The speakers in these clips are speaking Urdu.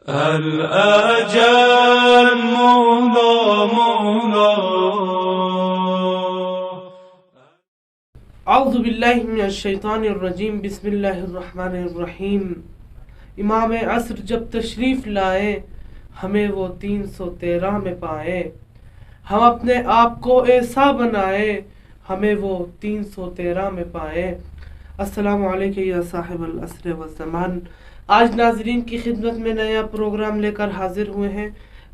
الأجل مولا مولا. اعوذ باللہ من الشیطان الرجیم. بسم اللہ الرحمن الرحیم. امام عصر جب تشریف لائے ہمیں وہ 313 میں پائے، ہم اپنے آپ کو ایسا بنائے ہمیں وہ 313 میں پائے. السلام علیکم یا صاحب العصر والزمان. آج ناظرین کی خدمت میں نیا پروگرام لے کر حاضر ہوئے ہیں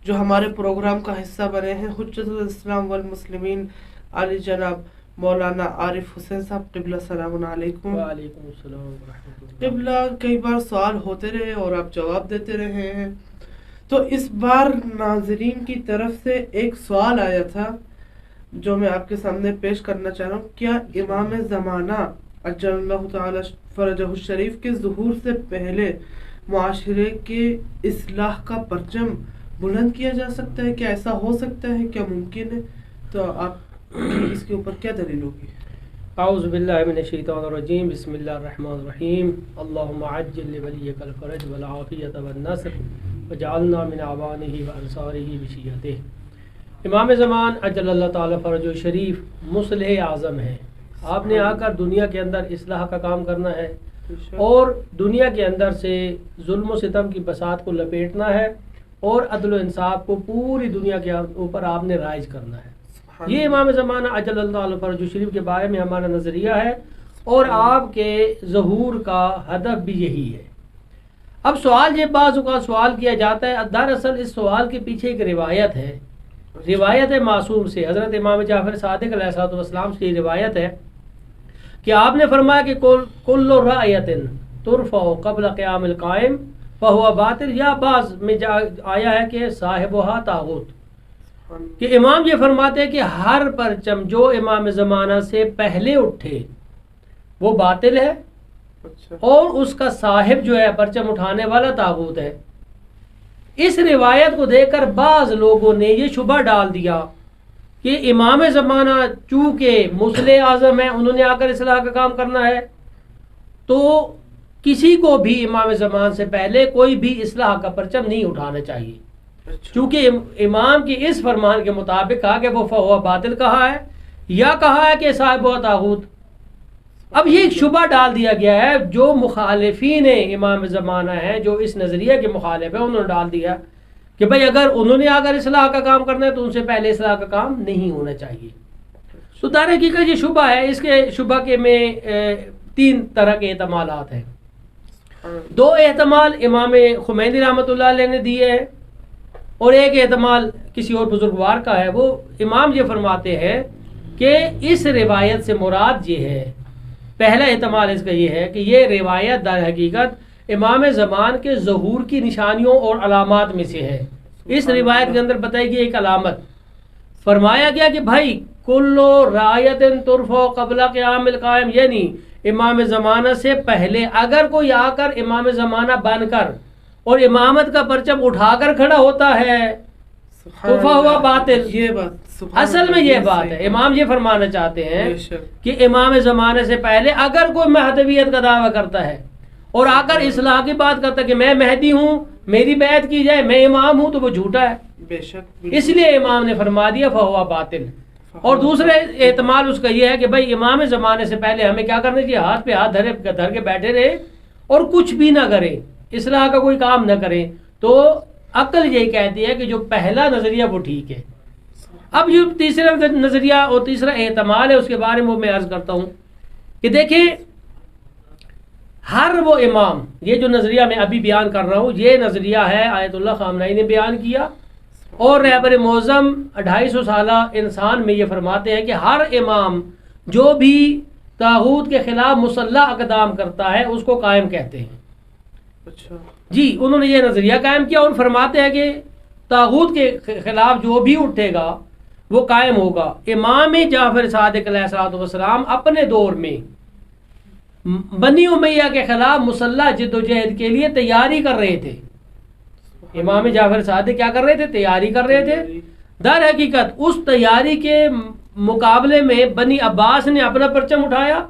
جو ہمارے پروگرام کا حصہ بنے ہیں. حجت الاسلام والمسلمین علی جناب مولانا عارف حسین صاحب. قبلہ السلام علیکم. وعلیکم السلام ورحمۃ اللہ. قبلہ کئی بار سوال ہوتے رہے اور آپ جواب دیتے رہے ہیں، تو اس بار ناظرین کی طرف سے ایک سوال آیا تھا جو میں آپ کے سامنے پیش کرنا چاہ رہا ہوں. کیا امام زمانہ اجل اللہ تعالی فرجہ الشریف کے ظہور سے پہلے معاشرے کے اصلاح کا پرچم بلند کیا جا سکتا ہے؟ کیا ایسا ہو سکتا ہے؟ کیا ممکن ہے؟ تو آپ اس کے اوپر کیا دلیل ہوگی؟ اعوذ باللہ من الشیطان الرجیم. بسم اللہ الرحمن الرحیم. اللہم عجل لولیک الفرج والعافیت والنصر وجعلنا من اعوانہ وانصارہ بشیعتہ. امام زمان اجل اللہ تعالی فرج الشریف مصلح اعظم ہے. آپ نے آ کر دنیا کے اندر اصلاح کا کام کرنا ہے اور دنیا کے اندر سے ظلم و ستم کی بساط کو لپیٹنا ہے اور عدل و انصاف کو پوری دنیا کے اوپر آپ نے رائج کرنا ہے. یہ امام زمانہ اجل اللہ تعالی فرج الشریف کے بارے میں ہمارا نظریہ ہے اور آپ کے ظہور کا ہدف بھی یہی ہے. اب سوال یہ بعض اوقات سوال کیا جاتا ہے، دراصل اس سوال کے پیچھے ایک روایت ہے، روایت ہے معصوم سے، حضرت امام جعفر صادق علیہ الصلوۃ والسلام سے روایت ہے کہ آپ نے فرمایا کہ کل رأیت ترفع قبل قیام القائم فہو باطل، یا بعض میں آیا ہے کہ صاحبہ طاغوت، کہ امام یہ فرماتے ہیں کہ ہر پرچم جو امام زمانہ سے پہلے اٹھے وہ باطل ہے اور اس کا صاحب جو ہے پرچم اٹھانے والا طاغوت ہے. اس روایت کو دیکھ کر بعض لوگوں نے یہ شبہ ڈال دیا کہ امام زمانہ چونکہ مصلح اعظم ہے، انہوں نے آ کر اصلاح کا کام کرنا ہے، تو کسی کو بھی امام زمان سے پہلے کوئی بھی اصلاح کا پرچم نہیں اٹھانا چاہیے، چونکہ امام کی اس فرمان کے مطابق کہا کہ وہ فہو باطل کہا ہے یا کہا ہے کہ صاحب و طاغوت. اب یہ ایک شبہ ڈال دیا گیا ہے، جو مخالفین امام زمانہ ہیں، جو اس نظریے کے مخالف ہیں، انہوں نے ڈال دیا کہ بھئی اگر انہوں نے اگر اصلاح کا کام کرنا ہے تو ان سے پہلے اصلاح کا کام نہیں ہونا چاہیے. تو در حقیقت یہ شبہ ہے. اس کے شبہ کے میں 3 طرح کے احتمالات ہیں. 2 احتمال امام خمینی رحمۃ اللہ علیہ نے دیے ہیں اور ایک احتمال کسی اور بزرگوار کا ہے. وہ امام یہ فرماتے ہیں کہ اس روایت سے مراد یہ ہے، پہلا احتمال اس کا یہ ہے کہ یہ روایت در حقیقت امام زمان کے ظہور کی نشانیوں اور علامات میں سے ہے. اس روایت کے اندر بتائی گئی ایک علامت، فرمایا گیا کہ بھائی کلو رایت ترفع قبل قیام القائم، یعنی امام زمانہ سے پہلے اگر کوئی آ کر امام زمانہ بن کر اور امامت کا پرچم اٹھا کر کھڑا ہوتا ہے تو فہو باطل. یہ بات اصل میں یہ بات ہے، امام یہ فرمانا چاہتے ہیں کہ امام زمانے سے پہلے اگر کوئی مہدویت کا دعویٰ کرتا ہے اور آ کر اصلاح کی بات کرتا ہے کہ میں مہدی ہوں، میری بیعت کی جائے، میں امام ہوں، تو وہ جھوٹا ہے. بے شک اس لیے امام نے فرما دیا فہو باطل. اور دوسرے احتمال اس کا یہ ہے کہ بھائی امام زمانے سے پہلے ہمیں کیا کرنا چاہیے، ہاتھ پہ ہاتھ دھر کے بیٹھے رہے اور کچھ بھی نہ کریں، اصلاح کا کوئی کام نہ کریں. تو عقل یہی کہتی ہے کہ جو پہلا نظریہ وہ ٹھیک ہے. اب جو تیسرا نظریہ اور تیسرا احتمال ہے اس کے بارے میں میں عرض کرتا ہوں کہ دیکھیں، ہر وہ امام، یہ جو نظریہ میں ابھی بیان کر رہا ہوں یہ نظریہ ہے آیت اللہ خامنہئی نے بیان کیا، اور رہبر معظم 250 سالہ انسان میں یہ فرماتے ہیں کہ ہر امام جو بھی طاغوت کے خلاف مسلح اقدام کرتا ہے اس کو قائم کہتے ہیں. اچھا جی، انہوں نے یہ نظریہ قائم کیا اور فرماتے ہیں کہ طاغوت کے خلاف جو بھی اٹھے گا وہ قائم ہوگا. امام جعفر صادق علیہ الصلوۃ والسلام اپنے دور میں بنی امیہ کے خلاف مسلح جد و جہد کے لیے تیاری کر رہے تھے. امام جعفر صادق کیا کر رہے تھے؟ تیاری کر رہے تھے. در حقیقت اس تیاری کے مقابلے میں بنی عباس نے اپنا پرچم اٹھایا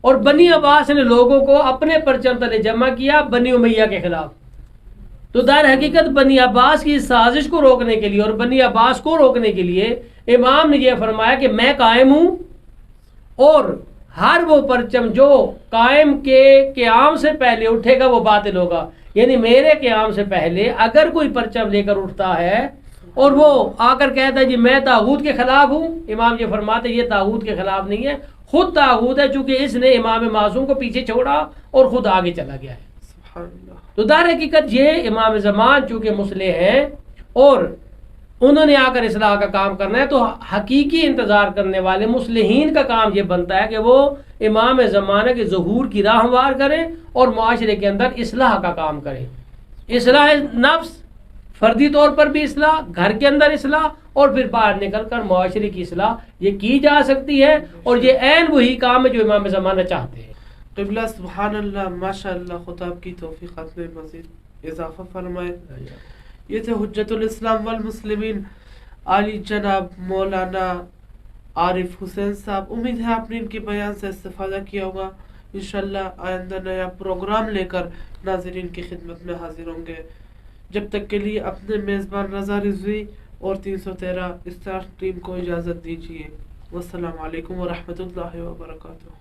اور بنی عباس نے لوگوں کو اپنے پرچم تلے جمع کیا بنی امیہ کے خلاف. تو در حقیقت بنی عباس کی سازش کو روکنے کے لیے اور بنی عباس کو روکنے کے لیے امام نے یہ فرمایا کہ میں قائم ہوں، اور ہر وہ پرچم جو قائم کے قیام سے پہلے اٹھے گا وہ باطل ہوگا. یعنی میرے قیام سے پہلے اگر کوئی پرچم لے کر اٹھتا ہے اور وہ آ کر کہتا ہے جی میں طاغوت کے خلاف ہوں، امام یہ فرماتے ہیں یہ طاغوت کے خلاف نہیں ہے، خود طاغوت ہے، چونکہ اس نے امام معصوم کو پیچھے چھوڑا اور خود آگے چلا گیا ہے. سبحان اللہ. تو در حقیقت یہ امام زمان چونکہ مصلح ہیں اور انہوں نے آ کر اصلاح کا کام کرنا ہے، تو حقیقی انتظار کرنے والے مصلحین کا کام یہ بنتا ہے کہ وہ امام زمانہ کے ظہور کی راہ ہموار کریں اور معاشرے کے اندر اصلاح کا کام کریں. اصلاح نفس، فردی طور پر بھی اصلاح، گھر کے اندر اصلاح، اور پھر باہر نکل کر معاشرے کی اصلاح یہ کی جا سکتی ہے، اور یہ عین وہی کام ہے جو امام زمانہ چاہتے ہیں. قبلہ سبحان اللہ، ماشاء اللہ، خدا آپ کی توفیقات میں مزید اضافہ فرمائے. یہ تھے حجت الاسلام والمسلمین عالی جناب مولانا عارف حسین صاحب. امید ہے آپ نے ان کے بیان سے استفادہ کیا ہوگا. انشاءاللہ آئندہ نیا پروگرام لے کر ناظرین کی خدمت میں حاضر ہوں گے. جب تک کے لیے اپنے میزبان رضا رضوی اور 313 اسٹار ٹیم کو اجازت دیجیے. والسلام علیکم ورحمۃ اللہ وبرکاتہ.